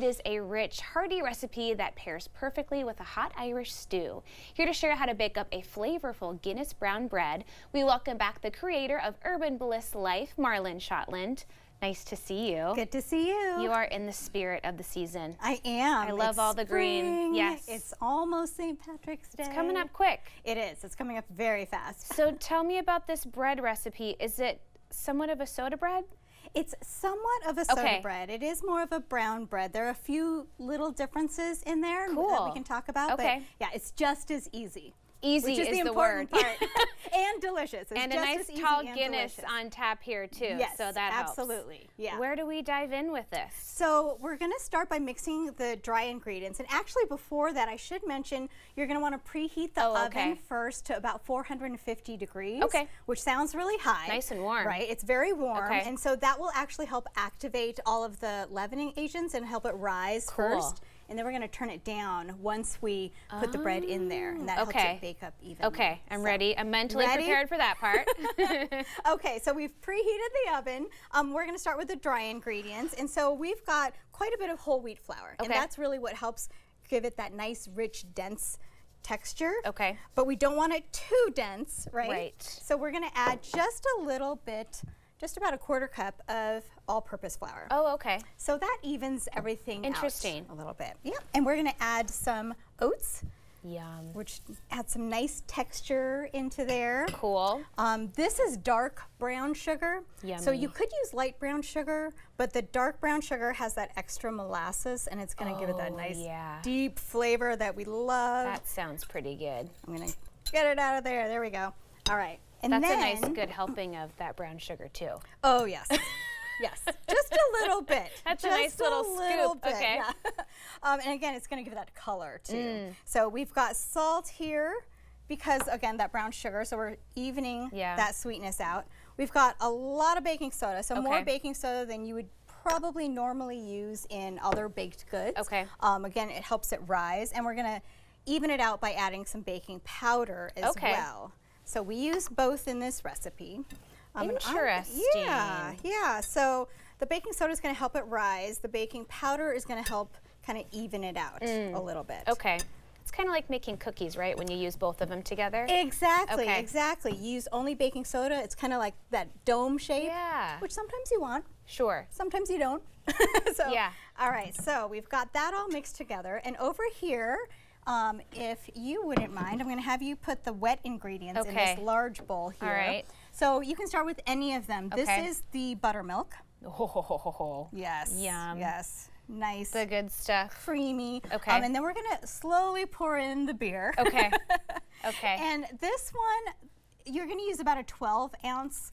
It is a rich, hearty recipe that pairs perfectly with a hot Irish stew. Here to share how to bake up a flavorful Guinness Brown Bread, we welcome back the creator of Urban Bliss Life, Marlynn Schotland. Nice to see you. Good to see you. You are in the spirit of the season. I am. I love all the green. Yes. It's almost St. Patrick's Day. It's coming up quick. It is. It's coming up very fast. So tell me about this bread recipe. Is it somewhat of a soda bread? It's somewhat of a soda bread. It is more of a brown bread. There are a few little differences in there that we can talk about. But yeah, it's just as easy. Easy which is the word. Part. And delicious. It's and just a nice as tall and Guinness delicious. on tap here too. Yes, so that helps. absolutely. Yeah. Where do we dive in with this? So we're going to start by mixing the dry ingredients. And actually before that, I should mention you're going to want to preheat the oven first to about 450 degrees. Okay. Which sounds really high. Nice and warm. Right. It's very warm. Okay. And so that will actually help activate all of the leavening agents and help it rise first. And then we're going to turn it down once we put the bread in there, and that helps it bake up evenly. Okay, I'm ready. I'm mentally prepared for that part. Okay, so we've preheated the oven. We're going to start with the dry ingredients, and so we've got quite a bit of whole wheat flour, and that's really what helps give it that nice, rich, dense texture. Okay. But we don't want it too dense, right? Right. So we're going to add just a little bit, just about a quarter cup of all-purpose flour. Oh, okay. So that evens everything out a little bit. Yeah. And we're going to add some oats. Yum. Which adds some nice texture into there. Cool. This is dark brown sugar. Yummy. So you could use light brown sugar, but the dark brown sugar has that extra molasses, and it's going to give it that nice deep flavor that we love. That sounds pretty good. I'm going to get it out of there. There we go. All right. And that's then, a nice good helping of that brown sugar too. Oh, yes. Yes, just a little bit. That's just a nice little scoop. Bit, okay. Yeah. And again, it's going to give it that color too. So we've got salt here because, again, that brown sugar, so we're evening that sweetness out. We've got a lot of baking soda, so more baking soda than you would probably normally use in other baked goods. Okay. Again, it helps it rise, and we're going to even it out by adding some baking powder as well. So we use both in this recipe. Interesting. Yeah. So the baking soda is going to help it rise. The baking powder is going to help kind of even it out a little bit. Okay. It's kind of like making cookies, right? When you use both of them together. Exactly. Exactly. You use only baking soda. It's kind of like that dome shape, which sometimes you want. Sure. Sometimes you don't. All right. So we've got that all mixed together, and over here, if you wouldn't mind, I'm going to have you put the wet ingredients in this large bowl here. All right. So you can start with any of them. This is the buttermilk. Yes. Yum. Yes. Nice. The good stuff. Creamy. Okay. And then we're going to slowly pour in the beer. Okay. Okay. And this one, you're going to use about a 12-ounce.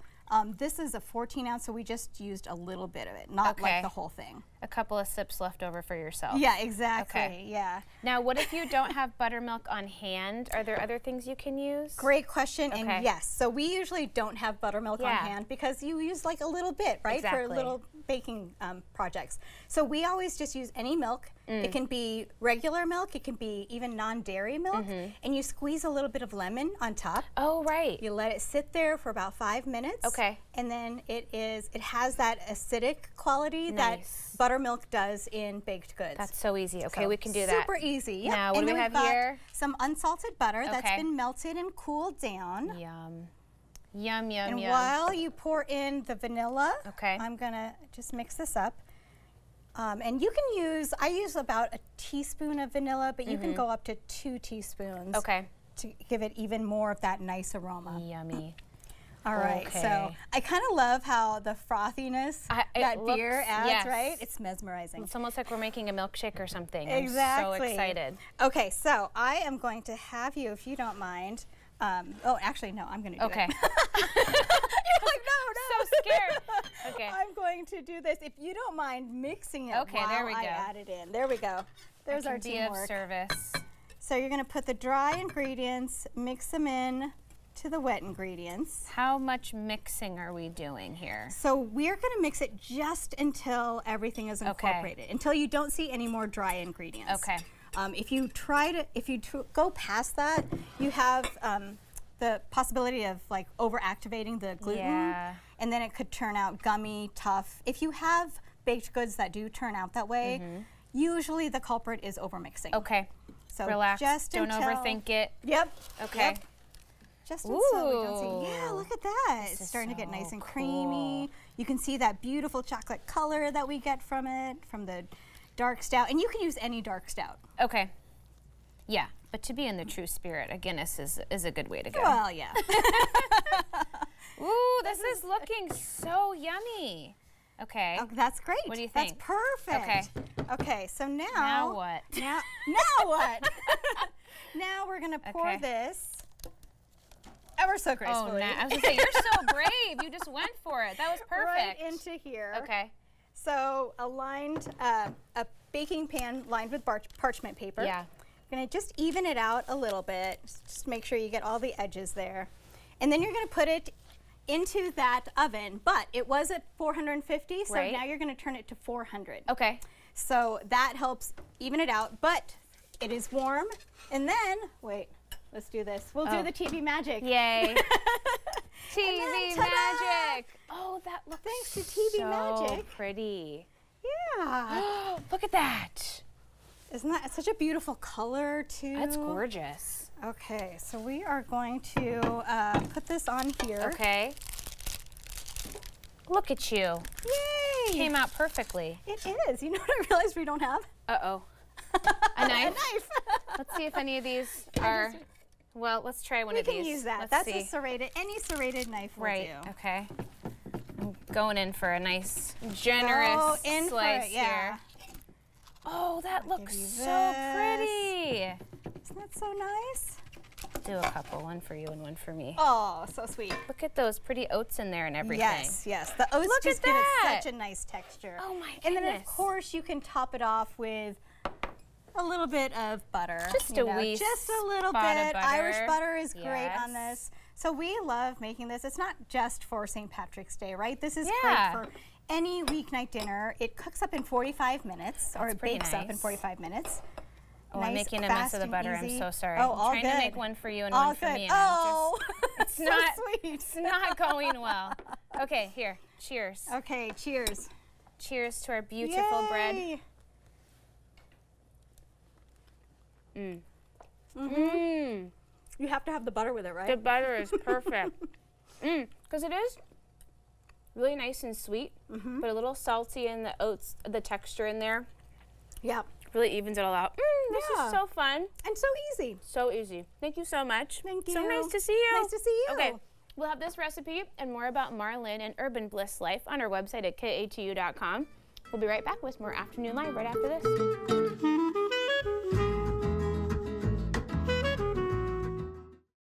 This is a 14-ounce, so we just used a little bit of it, not like the whole thing. A couple of sips left over for yourself. Yeah, exactly. Yeah. Now, what if you don't have buttermilk on hand? Are there other things you can use? Great question, and yes. So we usually don't have buttermilk on hand because you use like a little bit, right, for little baking projects. So we always just use any milk. It can be regular milk. It can be even non-dairy milk. And you squeeze a little bit of lemon on top. Oh, right. You let it sit there for about 5 minutes. Okay. And then it has that acidic quality that buttermilk does in baked goods. That's so easy. Okay, so we can do that. Super easy. Yep. Now, what do we have here? Some unsalted butter that's been melted and cooled down. Yum. Yum, yum, and yum. while you pour in the vanilla, okay, I'm gonna just mix this up. And you can use, I use about a teaspoon of vanilla, but you can go up to 2 teaspoons to give it even more of that nice aroma. Yummy. All right, so I kind of love how the frothiness that beer adds, right? It's mesmerizing. It's almost like we're making a milkshake or something. Exactly. I'm so excited. Okay, so I am going to have you, if you don't mind. Oh, actually, no, I'm going to do it. Okay. You're like, no. So scared. Okay. I'm going to do this. If you don't mind mixing it there we go. I add it in. There we go. There's our teamwork. Of service. So you're going to put the dry ingredients, mix them in to the wet ingredients. How much mixing are we doing here? So we're going to mix it just until everything is incorporated, until you don't see any more dry ingredients. Okay. If you go past that, you have the possibility of like overactivating the gluten, and then it could turn out gummy, tough. If you have baked goods that do turn out that way, Usually the culprit is overmixing. Okay. So relax. Just don't overthink it. Yep. Okay. Yep. Just until we don't see. Yeah, look at that. It's starting to get nice and creamy. You can see that beautiful chocolate color that we get from it, from the dark stout. And you can use any dark stout. Okay. Yeah, but to be in the true spirit, a Guinness is a good way to go. Well, yeah. Ooh, this is looking so yummy. Okay. Oh, that's great. What do you think? That's perfect. Okay. Okay, so now. Now what? Now what? Now we're going to pour this ever so gracefully. Oh, I was going to say, you're so brave. You just went for it. That was perfect. Right into here. Okay. So a baking pan lined with parchment paper. Yeah. You're going to just even it out a little bit. Just make sure you get all the edges there. And then you're going to put it into that oven, but it was at 450, so now you're going to turn it to 400. Okay. So that helps even it out, but it is warm. And then, wait, let's do this. We'll do the TV magic. Yay. TV magic. Oh, that looks Thanks to TV magic. So pretty. Yeah. Look at that. Isn't that such a beautiful color, too? That's gorgeous. Okay, so we are going to put this on here. Okay. Look at you. Yay! Came out perfectly. It is. You know what I realized we don't have? Uh-oh. A knife? A knife. Let's see if any of these are... Well, let's try one of these. We can use that. Let's That's see. a serrated, any serrated knife will do. Okay. I'm going in for a nice, generous slice here. Oh, that looks so pretty. Isn't that so nice? Do a couple, one for you and one for me. Oh, so sweet. Look at those pretty oats in there and everything. Yes, yes. The oats just give it such a nice texture. Oh my goodness. And then of course you can top it off with a little bit of butter. Just a wee Just a little spot bit. of butter. Irish butter is great on this. So we love making this. It's not just for St. Patrick's Day, right? This is great for any weeknight dinner. It cooks up in 45 minutes, or it bakes up in 45 minutes. Oh, I'm making a mess of the butter. I'm so sorry. Oh, I'm trying to make one for you and one for me. And it's so not sweet. It's not going well. Okay, here. Cheers. Okay, cheers. Cheers to our beautiful bread. Mm. Mm. You have to have the butter with it, right? The butter is perfect. Because it is really nice and sweet, but a little salty in the oats, the texture in there. Yeah. Really evens it all out. This is so fun. And so easy. So easy. Thank you so much. Thank you. So nice to see you. Nice to see you. Okay. We'll have this recipe and more about Marlynn and Urban Bliss Life on our website at katu.com. We'll be right back with more Afternoon Live right after this.